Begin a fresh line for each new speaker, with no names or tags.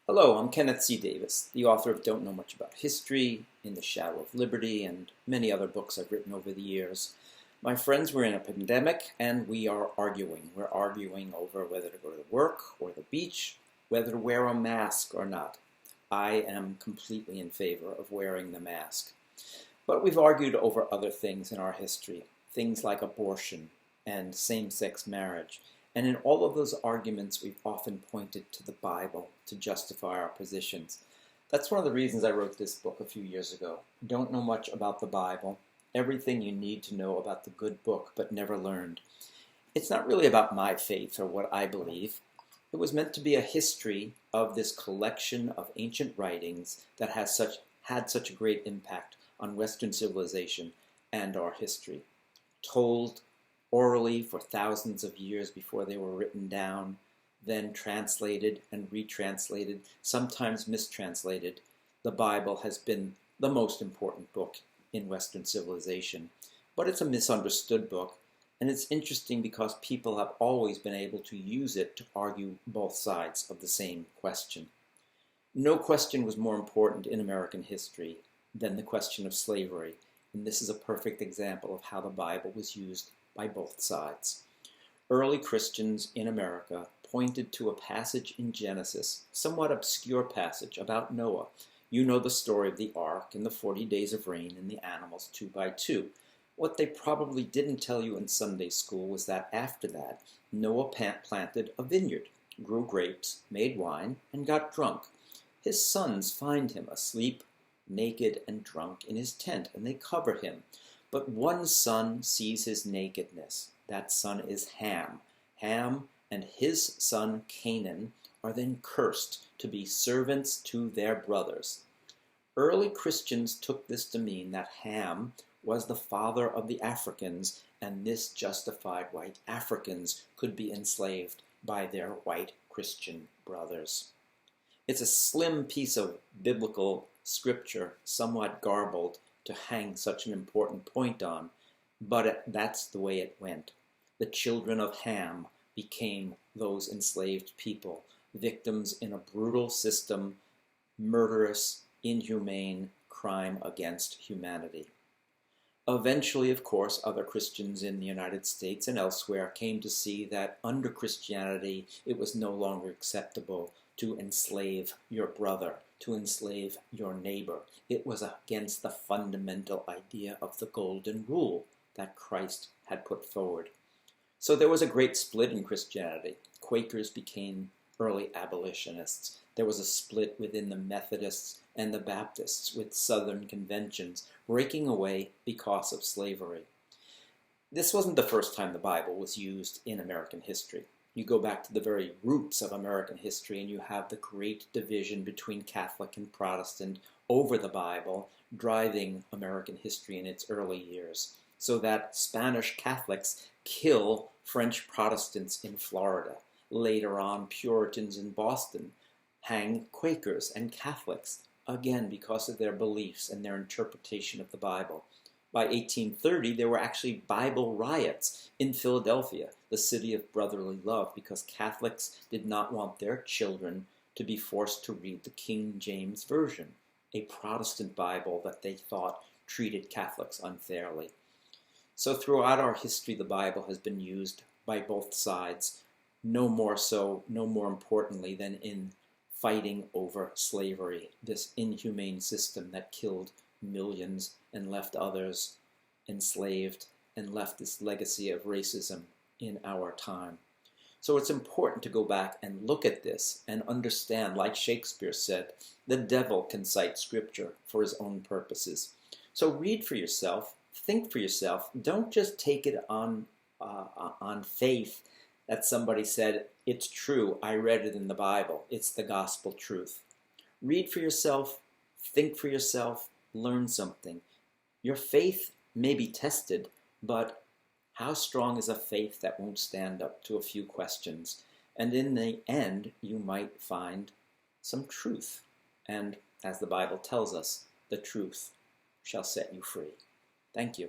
Hello, I'm Kenneth C. Davis, the author of Don't Know Much About History, In the Shadow of Liberty, and many other books I've written over the years. My friends, we're in a pandemic, and we are arguing. We're arguing over whether to go to work or the beach, whether to wear a mask or not. I am completely in favor of wearing the mask. But we've argued over other things in our history, things like abortion and same-sex marriage. And in all of those arguments, we've often pointed to the Bible to justify our positions. That's one of the reasons I wrote this book a few years ago. Don't know much about the Bible, everything you need to know about the good book, but never learned. It's not really about my faith or what I believe. It was meant to be a history of this collection of ancient writings that had such a great impact on Western civilization and our history, told orally for thousands of years before they were written down, then translated and retranslated, sometimes mistranslated. The Bible has been the most important book in Western civilization, but it's a misunderstood book, and it's interesting because people have always been able to use it to argue both sides of the same question. No question was more important in American history than the question of slavery, and this is a perfect example of how the Bible was used by both sides. Early Christians in America pointed to a passage in Genesis, somewhat obscure passage about Noah. You know the story of the ark and the 40 days of rain and the animals 2 by 2. What they probably didn't tell you in Sunday school was that after that, Noah planted a vineyard, grew grapes, made wine, and got drunk. His sons find him asleep, naked, and drunk in his tent, and they cover him. But one son sees his nakedness. That son is Ham. Ham and his son Canaan are then cursed to be servants to their brothers. Early Christians took this to mean that Ham was the father of the Africans, and this justified why Africans could be enslaved by their white Christian brothers. It's a slim piece of biblical scripture, somewhat garbled, to hang such an important point on, but that's the way it went. The children of Ham became those enslaved people, victims in a brutal system, murderous, inhumane crime against humanity. Eventually, of course, other Christians in the United States and elsewhere came to see that under Christianity it was no longer acceptable to enslave your brother, to enslave your neighbor. It was against the fundamental idea of the golden rule that Christ had put forward. So there was a great split in Christianity. Quakers became early abolitionists. There was a split within the Methodists and the Baptists, with Southern conventions breaking away because of slavery. This wasn't the first time the Bible was used in American history. You go back to the very roots of American history and you have the great division between Catholic and Protestant over the Bible driving American history in its early years, so that Spanish Catholics kill French Protestants in Florida. Later on, Puritans in Boston hang Quakers and Catholics, again because of their beliefs and their interpretation of the Bible. By 1830, there were actually Bible riots in Philadelphia, the city of brotherly love, because Catholics did not want their children to be forced to read the King James Version, a Protestant Bible that they thought treated Catholics unfairly. So throughout our history, the Bible has been used by both sides, no more importantly than in fighting over slavery, this inhumane system that killed millions and left others enslaved and left this legacy of racism in our time. So it's important to go back and look at this and understand, like Shakespeare said, the devil can cite scripture for his own purposes. So read for yourself, think for yourself. Don't just take it on faith that somebody said, it's true, I read it in the Bible, it's the gospel truth. Read for yourself, think for yourself, learn something. Your faith may be tested, but how strong is a faith that won't stand up to a few questions? And in the end, you might find some truth. And as the Bible tells us, the truth shall set you free. Thank you.